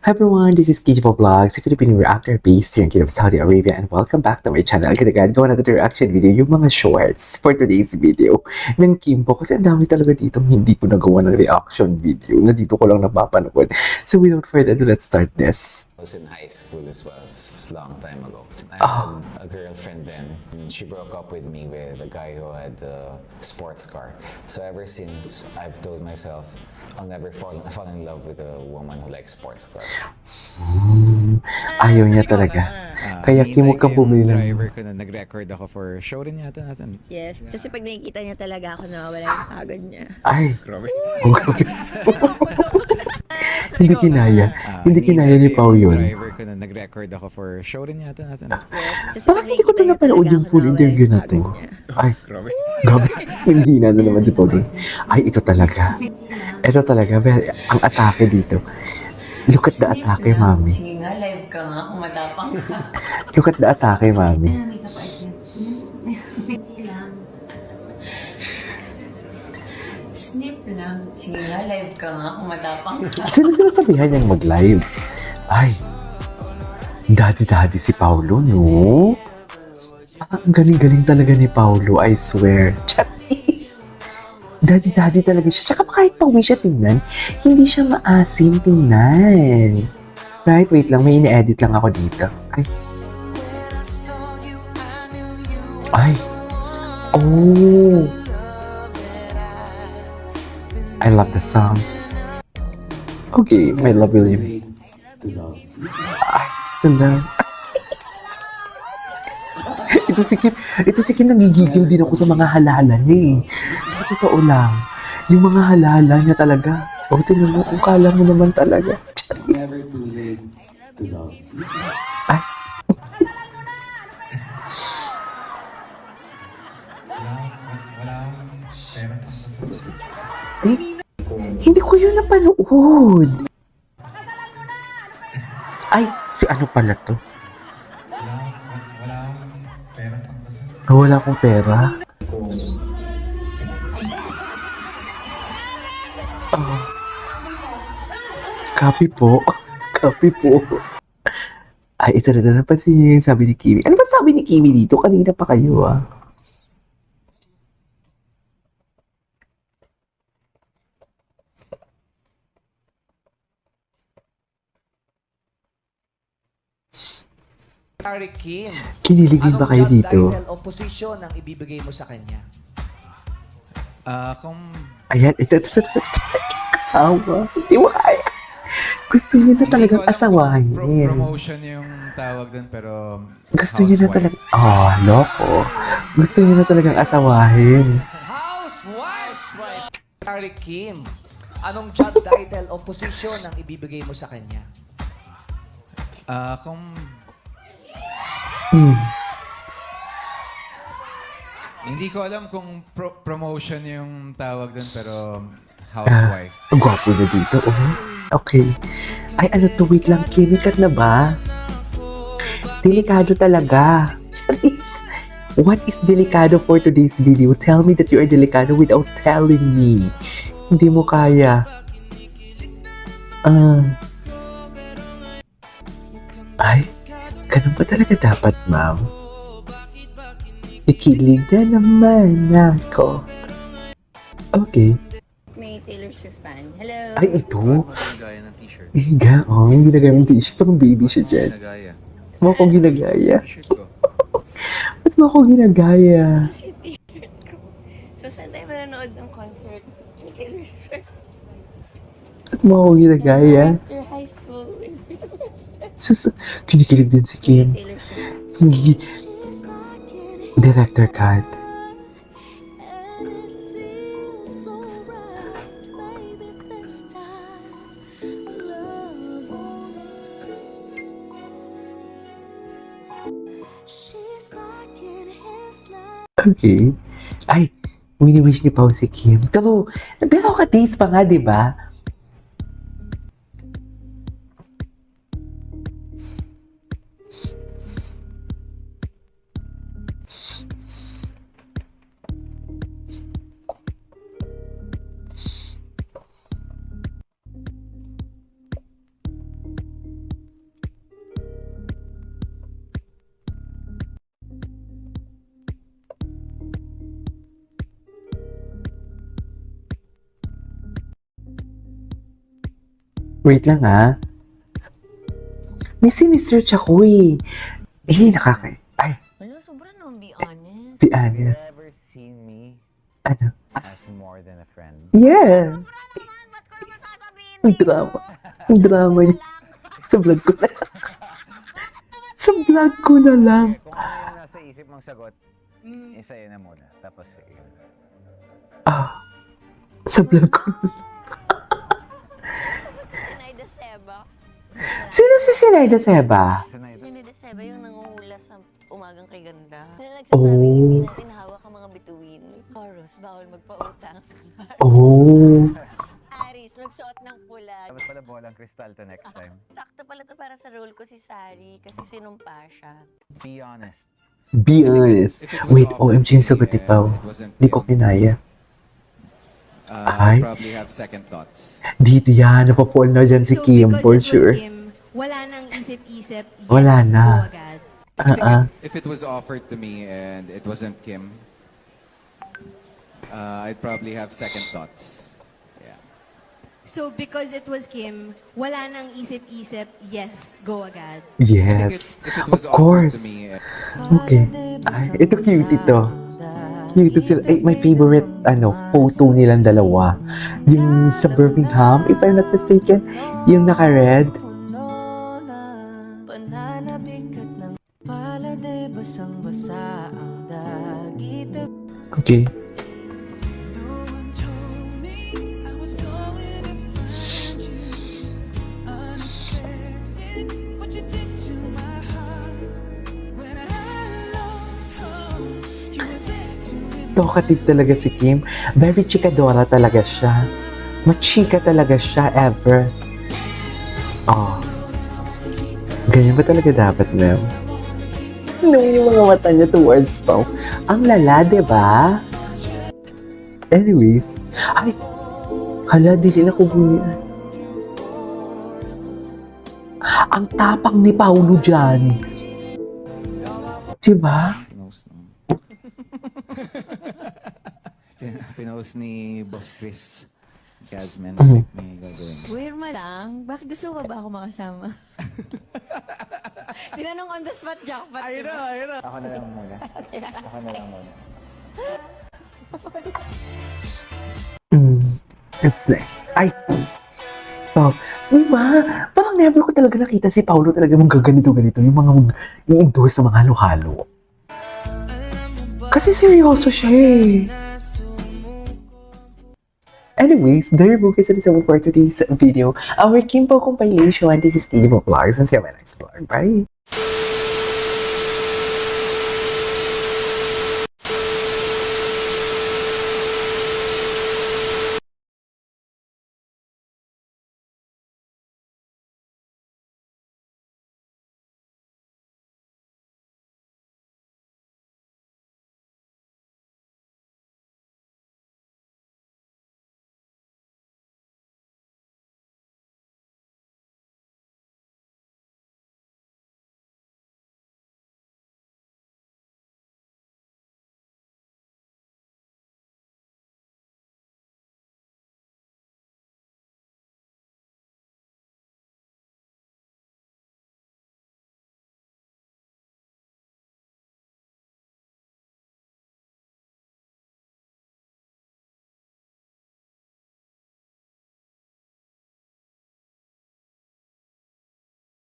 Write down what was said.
Hi everyone, this is KJ Vlogs, a Filipino reactor based here in Kingdom of Saudi Arabia, and welcome back to my channel. Kaya gawa natin reaction video, yung mga shorts for today's video ng Kimbo. Kasi ang dami talaga dito hindi ko nagawa ng reaction video na dito ko lang napapanood. So without further ado, let's start this. I was in high school as well. It's a long time ago. I Oh. had a girlfriend then, and she broke up with me with a guy who had a sports car. So ever since, I've told myself I'll never fall in love with a woman who likes sports cars. Ayaw niya talaga. Kaya Kim, huwag kang bumili ng... driver ko na nag-record ako for show rin yata natin. Yes, kasi pag nakikita niya talaga ako, nawawala yung pagod niya. Ay, Grabe. oh, grabe. Hindi kinaya. Hindi kinaya ni Pao yun. Driver ko na nag-record ako for show rin yata natin. Yes, kasi Bakit hindi ko ito napanood yung full interview na to? Ay, Grabe. grabe. Hinihina na naman si Todo. Ay, ito talaga. Ito talaga. Ang atake dito. Look at the atake, mami. Sige nga, live ka nga kung matapang ka. Look at the atake, mami. Makeup artist. lang. Snip lang. Sige nga, live ka nga kung matapang ka. Sino sinasabihan niyang mag-live? Ay, daddy-daddy si Paulo, no? Parang ang galing-galing talaga ni Paulo, I swear. Charis! Daddy-daddy talaga siya. Tsaka kahit pawi siya tingnan, hindi siya maasim tingnan. Right, wait lang, may ine-edit lang ako dito. Ay. Ay. Oh. I love the song. Okay, my love William. Ay, to love. Ito si Kim nagigigil din ako sa mga halahala niya eh. Sa totoo lang, yung mga halahala niya talaga. O, tingnan mo, kung kala mo naman talaga. It's never too late to love. Ay. Eh, hindi ko yun napanood. Ay, si ano pala to? Wala akong pera. Oh. Copy po. Copy po. Ay, ito na napansin niyo yung sabi ni Kimi. Ano ba sabi ni Kimi dito? Kanina pa kayo ah. Harry Kim, Kiniligin ba kayo job dito? title o posisyon ang ibibigay mo sa kanya? Kung Ayan, ito. Asawa. Hindi mo kaya. Gusto niya na talagang asawahin. promotion yung tawag dun pero Gusto niya na housewife. talagang... Oh, loko. Gusto niya na talagang asawahin. Housewife! Harry Kim, anong job title o posisyon ang ibibigay mo sa kanya? Kung Hmm. hindi ko alam kung promotion yung tawag dun pero housewife. Ang gwapo niya dito. Oh. Okay. Ay, ano to? Wait lang. Kimikat na ba? Delikado talaga. Charis. What is delikado for today's video? Tell me that you are delikado without telling me. Hindi mo kaya. Ay, ganun ba talaga dapat, ma'am? Ikilig na naman ako. Okay. May Taylor Swift fan. Hello! Ay, ito? Gaya ng t-shirt. Higa, oh. Yung ginagaya mong t-shirt. Parang baby siya dyan. Nagaya. Ba't mo ako ginagaya? T-shirt ko. Ba't mo ako ginagaya? Kasi t-shirt ko. So, saan tayo manonood ng concert ni Taylor Swift? Ba't mo ako ginagaya? After high school. Kinikilig din si Kim. Taylor Swift. Director cut. Okay. Ay, wini-wish ni Pao si Kim. Pero ka days pa nga, di ba? Wait lang ha. May sinisearch ako eh. Ay, Wala, sobra naman, be honest. si Agnes. Never seen me Ano? as more than a friend. Yeah! Ang drama. Ang drama niya. Sa vlog ko na lang. Sa vlog ko na lang. Kung ano yung nasa isip mong sagot, isayo na muna. Tapos, yun. Sa vlog ko na lang. Sinay de Seba. Sino si Sinaida Seba? Sanay ito. Sinay de Seba yung nanguhula sa umagang kay ganda. Na Oh. nagsasabing hindi natin hawak ang mga bituin. Horus, bawal magpautang. Oh. Aris, nagsuot ng pula. Dapat pala bolang kristal to next time. Sakto pala to para sa role ko si Sari kasi sinumpa siya. Be honest. Be honest. If it was Wait, offered OMG yung to sagot me ni Pao. and it wasn't Di ko him, kinaya. Ay. I'd probably have second thoughts. Dito yan, napapall na dyan si Kim, because for it was sure. Kim, wala nang isip-isip, yes, Wala na. go agad. I think Uh-uh. if it was offered to me and it wasn't Kim, I'd probably have second thoughts. Yeah. So because it was Kim, wala nang isip-isip, yes, go agad. I think Yes. if it Of was offered to course. me, Okay. Ay, ito cute ito. Cute sila. Ay, my favorite, photo nilang dalawa. Yung sa Birmingham, if I'm not mistaken. Yung naka-red. Okay. Talkative talaga si Kim. Very chikadora talaga siya. Machika talaga siya, ever. Oh. Ganyan ba talaga dapat, ma'am? Ano yung mga mata niya towards Pao? Ang lala, diba? Anyways. Ay! Hala, dili na ko bunyan. Ang tapang ni Paulo dyan. Diba? Pinost, no? Pinost ni Boss Chris. Jasmine, may gagawin. Weird mo lang. Bakit gusto mo ba ako makasama? Tinanong on the spot, jackpot. Ayun na. Ako na lang muna. Ako na lang muna. It's like, ay! Pao, di ba? Parang never ko talaga nakita si Paulo talaga mong gaganito-ganito. Yung mga i-endorse sa mga halo-halo. Kasi seryoso siya eh. Anyways, there you go guys. That is all for today's video. Our Kimpo compilation. This is Kimpo Vlogs. And see you on my next vlog. Bye!